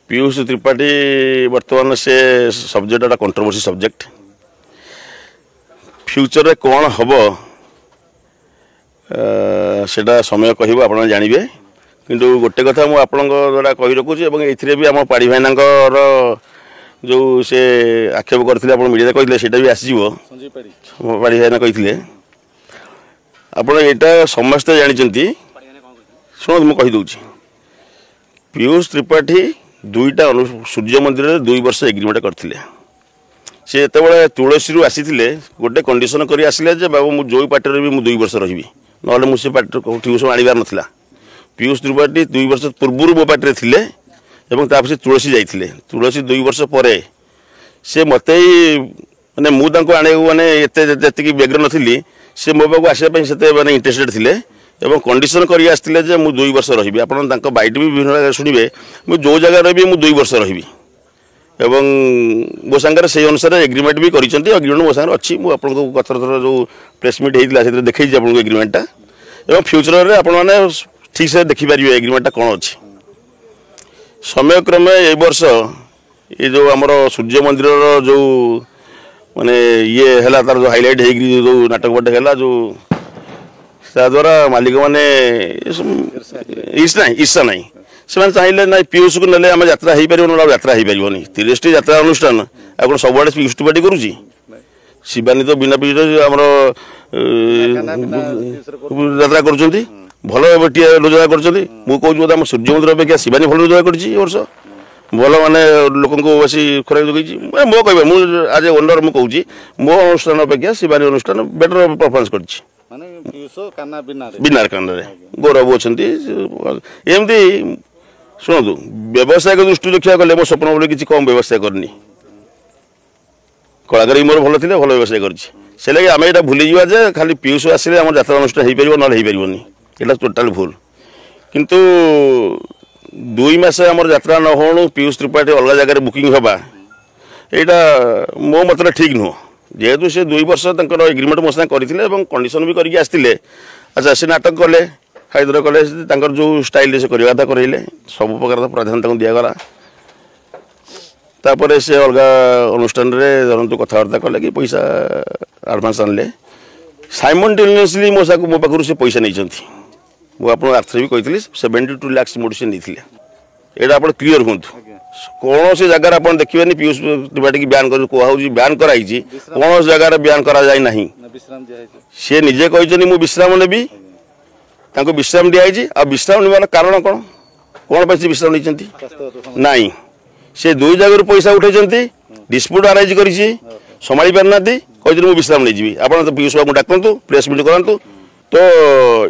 पीयूष त्रिपाठी बर्तमान से सब्जेक्ट गोटे कंट्रोवर्सी सब्जेक्ट फ्यूचर रे कौन हम सेटा समय कह आप जानवे किंतु गोटे कथा मुझे आपण द्वारा कही रखुच्छी ए भी आम पाड़ी भाईना जो से आक्षेप करते मीडिया कहते भी आसव पाड़ी भाईना कहते आपड़ यहाँ समस्ते जानते शुणु मुझे कहीदे पीयूष त्रिपाठी दुईटा सूर्य मंदिर 2 वर्ष एग्रीमेंट करते सी जो तुलसी आसी गोटे कंडीशन कर आसिले बाबू मुझे जो पार्टी भी 2 वर्ष रही ना मुझे पार्टी ट्यूशन आनबार नाला पीयूष त्रिपाठी 2 वर्ष पूर्व मो पार्टी थे से तुलसी जाते तुलसी 2 वर्ष पर से मत माने मुझे आने माने जी व्यग्र नी से मो पाक आसपा से माने इंटरेस्टेड थे एवं कंडीशन कर आसते जे मुझे 2 वर्ष रही आपड़ बैट भी विभिन्न शुणे मुझे जो जगह रही मुझे 2 वर्ष रही एवं मो सांगे से अनुसार एग्रीमेंट भी करग्रीमेंट मो सांगे अच्छी मुझे कथर थर जो प्रेस मीट होता है देखी आपको एग्रीमेंटा एवं फ्यूचर में आपण मैंने ठीक से देखिपारे एग्रीमेंटा कौन अच्छी समय क्रमे ए वर्ष ये जो आमर सूर्य मंदिर जो माने ये है तार जो हाइलाइट हो जो नाटक बटे है जो द्वारा मालिक मैंने ईर्षा ना से चाहिए ना पीयूष को ना आम यात्रा हो पार यात्रा हो पारनी 30टी यात्रा अनुष्ठान आप सब आड़े पीयूष त्रिपाठी करुँची शिवानी तो बिना पीयूष आमर यात्रा कर भल रोजगार कर सूर्य मंदिर अपेक्षा शिवानी भल रोजगार कर भल माने लोक बस खुराक जोगी मो कह मुझे आज ए ओनर मुझे मो अनुष्ठान अपेक्षा शिवानी अनुष्ठान बेटर परफॉर्मेंस कर बिना कान गौरव अच्छा एमती शुणु व्यवसायिक दृष्टि देखा गले मो स्वप्न बोले किसी कम व्यवसाय करनी कलाकार मोर भल थे भल व्यवसाय कर आम यहाँ भूली जा खाली पीयूष आसिले आम यात्रा अनुष्ठान हो पार ना हो पारनी यहाँ टोटाल भूल किंतु 2 मास आम यात्रा न हो पीयूष त्रिपाठी अलग जगह बुकिंग हवा यहाँ मो मत ठीक नुह जेहेतु से 2 वर्ष एग्रीमेंट मो साथ करते कंडीशन भी करके आसते अच्छा से नाटक कले खाईदर कले जो स्टाइल से करवा था करेले सब प्रकार प्राधान्य दिगला तापर से अलग अनुष्ठान धरतु कथबार्ता कले कि पैसा आडभांस आनले साइमल्टेनियसली मो पाखु से पैसा नहीं मुझे आर्थिक भी कही 72 लाख मोड से नहीं यहाँ आप क्लीयर हूँ कौन से जगह आप देखिए पीयूष त्रिपाठी की बयान कर बयान कराई कौन जगह बयान करा जाए ना सी निजे कहते मुझे विश्राम नेबी विश्राम दिखाई आ विश्राम नेबार कारण कौन कौन पर विश्राम नहीं नाई से 2 जगह पैसा उठे डिस्प्यूट आराइज कर संभाली पारना कहते मुझे विश्राम नहीं जी आप पीयूष बाबू डाकतु प्रेस मीट करूँ तो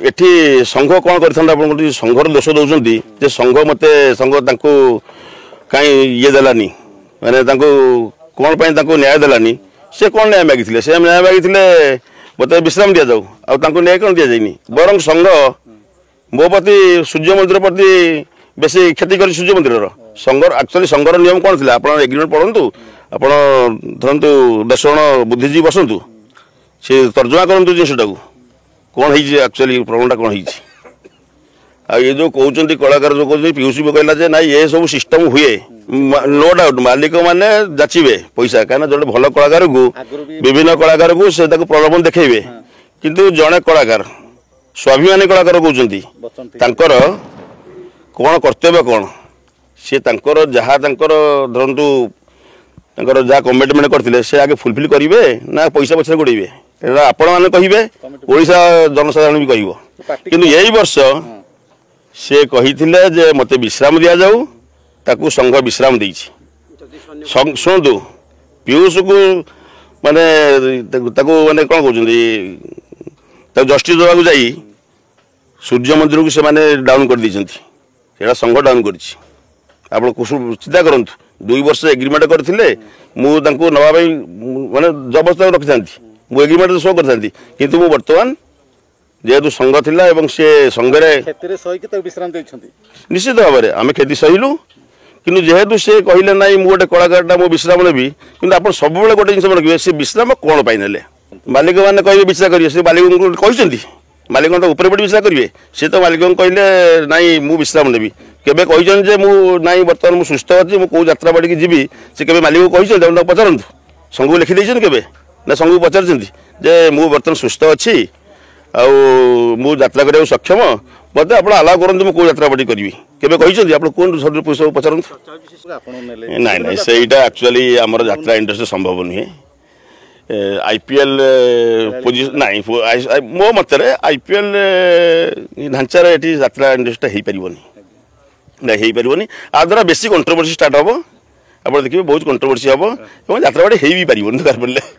एठी संघ कौन कर संघर दोष दौरान जे संघ मत संघ कहीं ये देलानी माने कौन पर न्याय देलानी से कौन न्याय मागी से न्याय मागी मत विश्राम दि जाऊ आउ न्याय कौन दि जाए बर संघ मो प्रति सूर्य मंदिर प्रति बेसी क्षति कर सूर्य मंदिर संघ एक्चुअली संघर नियम कौन थी आप एग्रीमेंट पढ़ु आप धरतु 10 जन बुद्धिजीवी बसतु से तर्जमा करूँ जिनटा कौन है एक्चुअली प्रॉब्लम कौन है ये जो कहते कलाकार जो कहते पीयूष भी कहला जे ना ये सब सिस्टम हुए नो डाउट मालिक मैंने जाचिबे पैसा कहीं जो भल कलाकार को विभिन्न कलाकार को से प्रलोभन देखेबे किंतु जड़े कलाकार स्वाभिमानी कलाकार कहते कौन कर्तव्य कौन सी जहाँ धरतु जहाँ कमिटमेंट करते से आगे फुलफिल करेंगे ना पैसा पछे गोड़े आपण मैंने कहे ओडिशा जनसाधारण भी कह कि यही वर्ष से कही जे मते विश्राम दि जाऊ ताकू संघ विश्राम दे शुणु पीयूष को माने माने कौन कहते जस्टिस देवाक जा सूर्य मंदिर को से डाउन कर देना संघ डाउन कर चिंता करूँ 2 वर्ष एग्रीमेंट करते मुझे नवा माने जबरदस्त रखी था मुझे एग्रीमेंट शो करती किंतु मु बर्तमान जेहेतु संघ थिला एवं से संघरे विश्राम निश्चित भाव में आम क्षति सहिलु कि जेहेतु से कहले ना मुझे गोटे कलाकार मो विश्राम नेबी कि आप सब गोटे जिन रखिए से विश्राम कौन पाई ने मालिक मैंने कहे विचार करेंगे से मालिक कहते मालिक तो ऊपर पड़ी विचार करेंगे सी तो मालिक कहले ना मु विश्राम नेबी केबे कहिछन जे मु नाही वर्तमान मु सुस्थ अछि मु को यात्रा बाड़ी की जीवी से केबे मालिक को कहिछन त पचारंतु संगु लिखि दैछन केबे ना संगु पचारछन जे मु वर्तमान सुस्थ अछि आ मु यात्रा करे सक्षम मते आपण अलाउ करंतु मु को यात्रा बाड़ी करबी केबे कहिछन आपण कोन सदर पैसा पचारंतु नाही नाही सेटा एक्चुअली हमर यात्रा इंडस्ट्री संभव नहीं आईपीएल पोजिशन नहीं मो मतरे आईपीएल ढांचार ये यात्रा इंडस्ट्री हो पारनी नहीं हो पारनी आ द्वारा बेसी कंट्रोवर्सी स्टार्ट हम आप देखिए बहुत कंट्रोवर्सी हम यात्रा बाड़ी हो भी पार दरकार पड़े